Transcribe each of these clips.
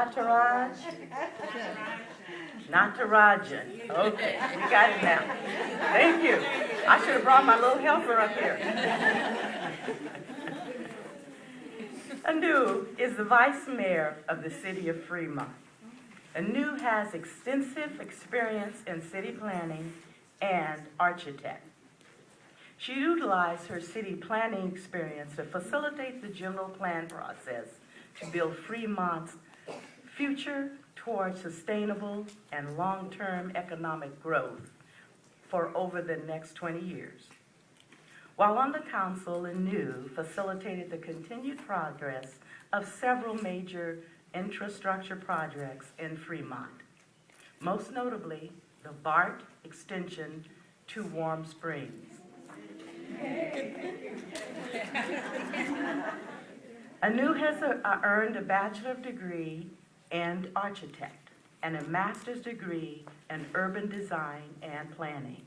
Nataraj? Natarajan. Okay, we got it now. Thank you. I should have brought my little helper up here. Anu is the vice mayor of the city of Fremont. Anu has extensive experience in city planning and architect. She utilized her city planning experience to facilitate the general plan process to build Fremont's future towards sustainable and long-term economic growth for over the next 20 years. While on the council, Anu facilitated the continued progress of several major infrastructure projects in Fremont, most notably the BART extension to Warm Springs. Anu has earned a bachelor's degree in architect and a master's degree in urban design and planning.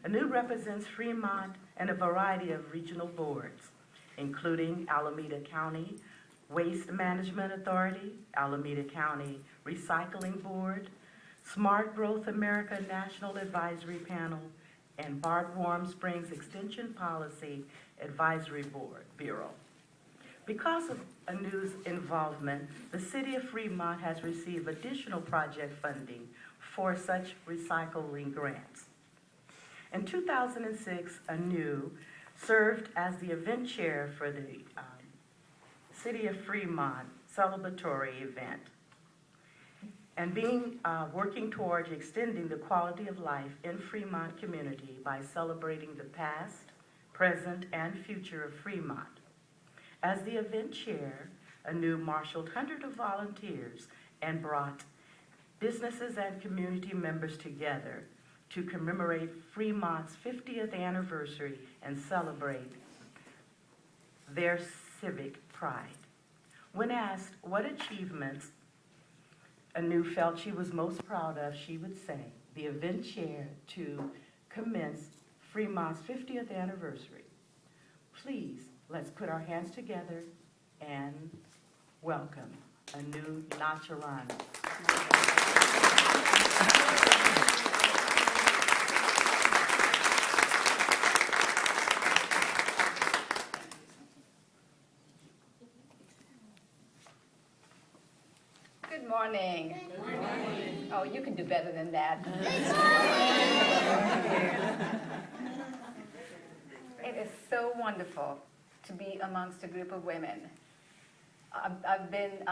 Anu represents Fremont in a variety of regional boards, including Alameda County Waste Management Authority, Alameda County Recycling Board, Smart Growth America National Advisory Panel, and BART Warm Springs Extension Policy Advisory Bureau. Because of Anu's involvement, the city of Fremont has received additional project funding for such recycling grants. In 2006, Anu served as the event chair for the City of Fremont celebratory event, and working towards extending the quality of life in Fremont community by celebrating the past, present, and future of Fremont. As the event chair, Anu marshaled hundreds of volunteers and brought businesses and community members together to commemorate Fremont's 50th anniversary and celebrate their civic pride. When asked what achievements Anu felt she was most proud of, she would say, the event chair to commence Fremont's 50th anniversary. Please, let's put our hands together and welcome Anu Nacharani. Good morning. Good morning. Oh, you can do better than that. It is so wonderful to be amongst a group of women. I've been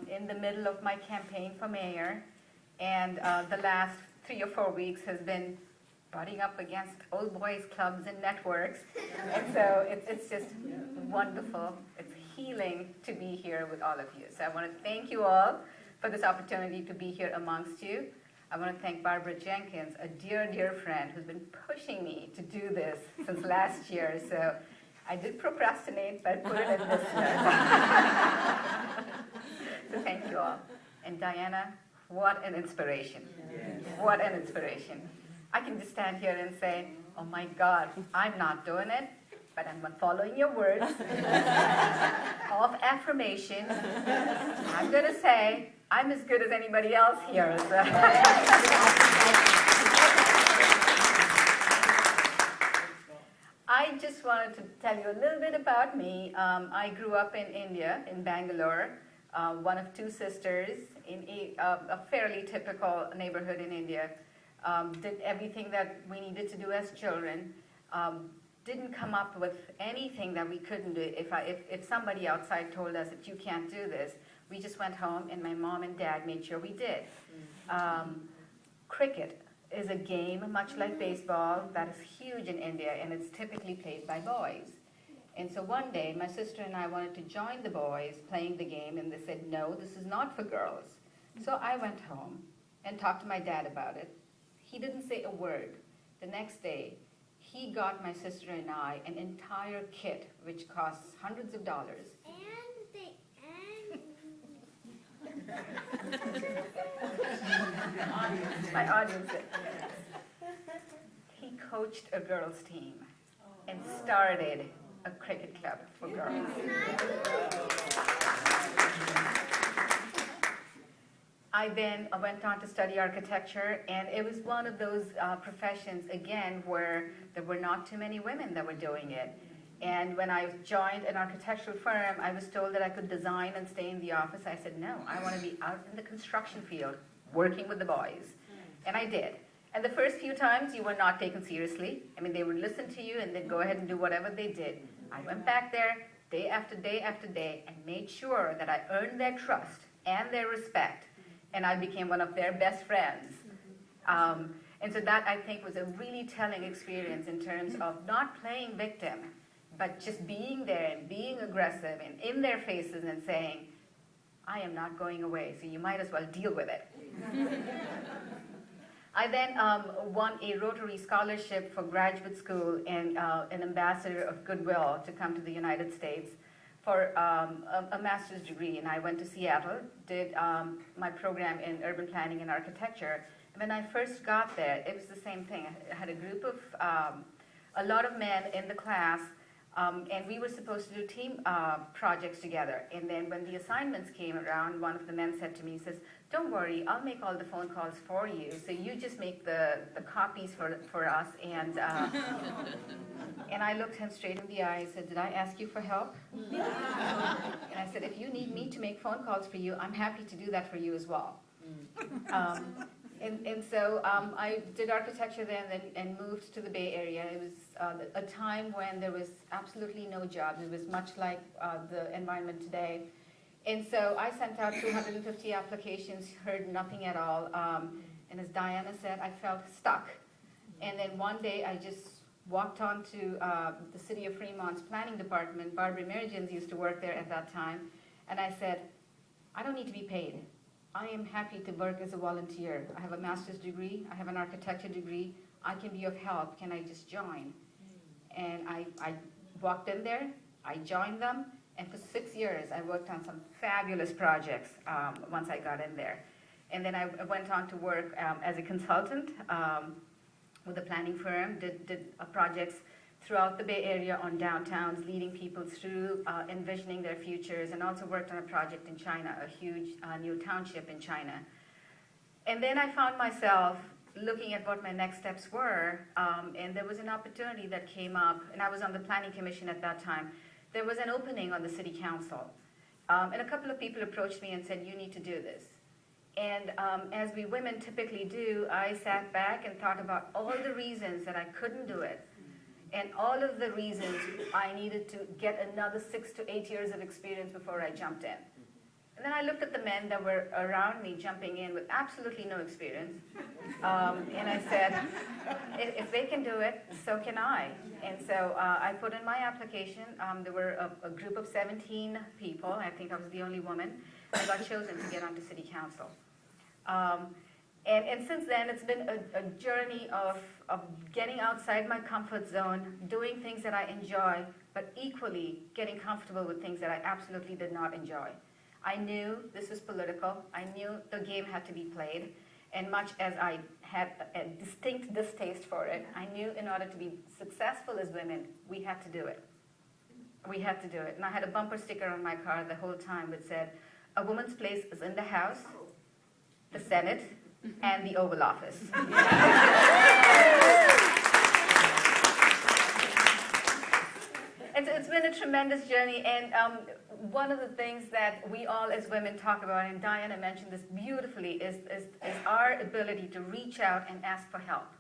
in the middle of my campaign for mayor, and the last 3 or 4 weeks has been butting up against old boys clubs and networks. And so it's just wonderful. It's healing to be here with all of you. So I want to thank you all for this opportunity to be here amongst you. I want to thank Barbara Jenkins, a dear, dear friend who's been pushing me to do this since last year. So I did procrastinate, but I put it in this year. So thank you all. And Diana, what an inspiration. Yes. What an inspiration. I can just stand here and say, oh my God, I'm not doing it, but I'm following your words of affirmation. I'm going to say, I'm as good as anybody else here. So. I just wanted to tell you a little bit about me. I grew up in India, in Bangalore, one of 2 sisters in a fairly typical neighborhood in India. Did everything that we needed to do as children. Didn't come up with anything that we couldn't do. If somebody outside told us that you can't do this, we just went home and my mom and dad made sure we did. Cricket is a game, much like baseball, that is huge in India, and it's typically played by boys. And so one day, my sister and I wanted to join the boys playing the game, and they said, no, this is not for girls. So I went home and talked to my dad about it. He didn't say a word. The next day, he got my sister and I an entire kit, which costs hundreds of dollars. My audience. He coached a girls' team and started a cricket club for girls. I then went on to study architecture, and it was one of those professions, again, where there were not too many women that were doing it. And when I joined an architectural firm, I was told that I could design and stay in the office. I said, no, I want to be out in the construction field, working with the boys. And I did. And the first few times, you were not taken seriously. I mean, they would listen to you and then go ahead and do whatever they did. I went back there day after day after day and made sure that I earned their trust and their respect. And I became one of their best friends. And so that, I think, was a really telling experience in terms of not playing victim, but just being there and being aggressive and in their faces and saying, I am not going away, so you might as well deal with it. I then won a Rotary scholarship for graduate school and an ambassador of goodwill to come to the United States for a master's degree. And I went to Seattle, did my program in urban planning and architecture. And when I first got there, it was the same thing. I had a group of, a lot of men in the class, and we were supposed to do team projects together. And then when the assignments came around, one of the men said to me, he says, don't worry, I'll make all the phone calls for you. So you just make the copies for us. And I looked him straight in the eye and said, did I ask you for help? And I said, if you need me to make phone calls for you, I'm happy to do that for you as well. And so I did architecture then and moved to the Bay Area. It was a time when there was absolutely no jobs. It was much like the environment today. And so I sent out 250 applications, heard nothing at all. And as Diana said, I felt stuck. And then one day I just walked onto the City of Fremont's planning department. Barbara Mergens used to work there at that time. And I said, I don't need to be paid. I am happy to work as a volunteer. I have a master's degree. I have an architecture degree. I can be of help. Can I just join? And I walked in there. I joined them. And for 6 years, I worked on some fabulous projects once I got in there. And then I went on to work as a consultant with a planning firm, did projects throughout the Bay Area on downtowns, leading people through envisioning their futures, and also worked on a project in China, a huge new township in China. And then I found myself looking at what my next steps were, and there was an opportunity that came up, and I was on the planning commission at that time. There was an opening on the city council, and a couple of people approached me and said, you need to do this. And as we women typically do, I sat back and thought about all the reasons that I couldn't do it, and all of the reasons I needed to get another 6 to 8 years of experience before I jumped in. And then I looked at the men that were around me jumping in with absolutely no experience, and I said, if they can do it, so can I. And so I put in my application. There were a group of 17 people. I think I was the only woman. I got chosen to get onto city council. And since then, it's been a journey of getting outside my comfort zone, doing things that I enjoy, but equally getting comfortable with things that I absolutely did not enjoy. I knew this was political. I knew the game had to be played. And much as I had a distinct distaste for it, I knew in order to be successful as women, we had to do it. We had to do it. And I had a bumper sticker on my car the whole time that said, a woman's place is in the House, the Senate, and the Oval Office. It's been a tremendous journey, and one of the things that we all as women talk about, and Diana mentioned this beautifully, is our ability to reach out and ask for help.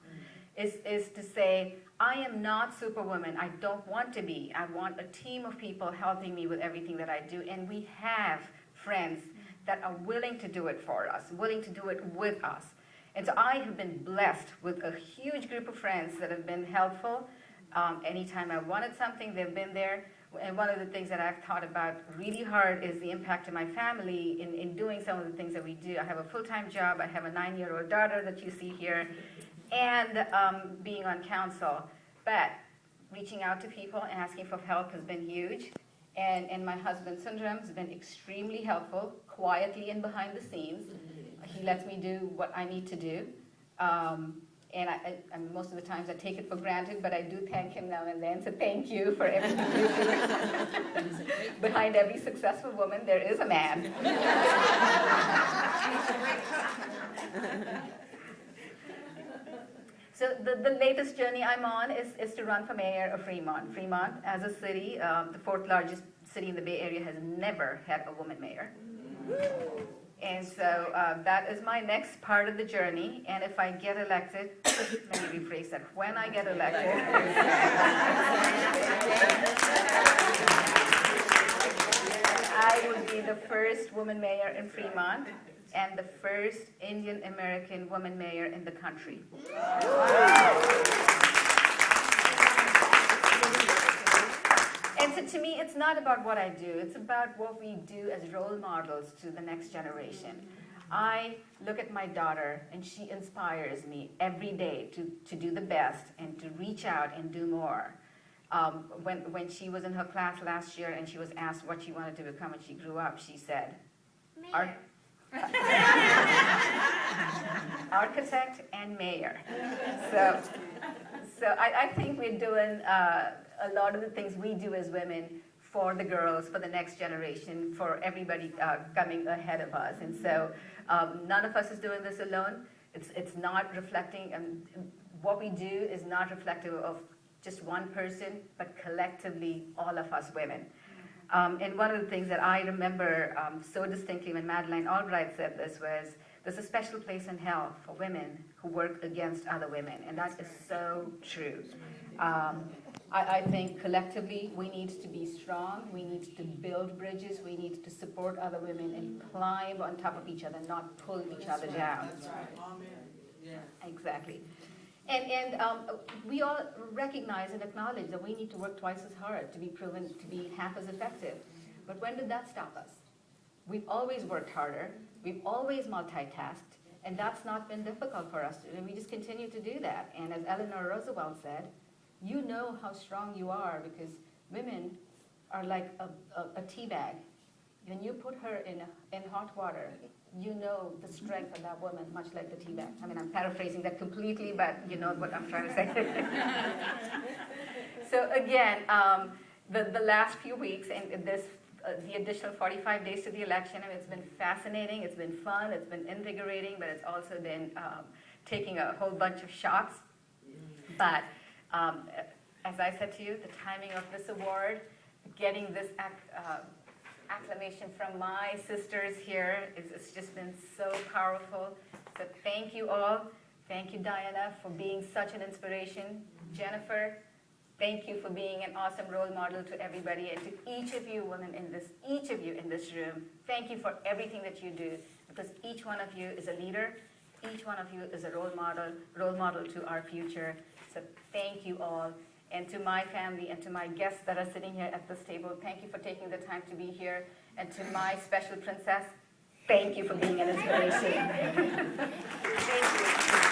Is to say, I am not Superwoman. I don't want to be. I want a team of people helping me with everything that I do, and we have friends that are willing to do it for us, willing to do it with us. And so I have been blessed with a huge group of friends that have been helpful. Anytime I wanted something, they've been there. And one of the things that I've thought about really hard is the impact of my family in doing some of the things that we do. I have a full-time job. I have a 9-year-old daughter that you see here, and being on council. But reaching out to people and asking for help has been huge. And my husband, Sundram, has been extremely helpful, quietly and behind the scenes. He lets me do what I need to do. And most of the times I take it for granted, but I do thank him now and then, so thank you for everything you do. Behind every successful woman, there is a man. She's a great So the latest journey I'm on is to run for mayor of Fremont. Fremont, as a city, the fourth largest city in the Bay Area, has never had a woman mayor. And so that is my next part of the journey. And if I get elected, let me rephrase that. When I get elected, I will be the first woman mayor in Fremont and the first Indian American woman mayor in the country. And so to me, it's not about what I do. It's about what we do as role models to the next generation. I look at my daughter, and she inspires me every day to do the best and to reach out and do more. When she was in her class last year and she was asked what she wanted to become when she grew up, she said, architect and mayor. So I think we're doing a lot of the things we do as women for the girls, for the next generation, for everybody coming ahead of us. And so none of us is doing this alone. It's not reflecting, what we do is not reflective of just one person, but collectively all of us women. And one of the things that I remember so distinctly when Madeleine Albright said this was, there's a special place in hell for women who work against other women, and that is so true. I think collectively we need to be strong, we need to build bridges, we need to support other women and climb on top of each other, not pull each other down. That's right. Amen. Yeah. Exactly. And we all recognize and acknowledge that we need to work twice as hard to be proven to be half as effective. But when did that stop us? We've always worked harder, we've always multitasked, and that's not been difficult for us. And we just continue to do that. And as Eleanor Roosevelt said, you know how strong you are because women are like a tea bag. When you put her in hot water, you know the strength of that woman, much like the tea bag. I mean, I'm paraphrasing that completely, but you know what I'm trying to say. So again, the last few weeks and this the additional 45 days to the election, I mean, it's been fascinating, it's been fun, it's been invigorating, but it's also been taking a whole bunch of shots. But as I said to you, the timing of this award, getting this acclamation from my sisters here, it's just been so powerful. So thank you all. Thank you, Diana, for being such an inspiration. Jennifer, thank you for being an awesome role model to everybody, and to each of you women in this room. Thank you for everything that you do, because each one of you is a leader. Each one of you is a role model to our future. So thank you all. And to my family and to my guests that are sitting here at this table, thank you for taking the time to be here. And to my special princess, thank you for being an inspiration. Thank you.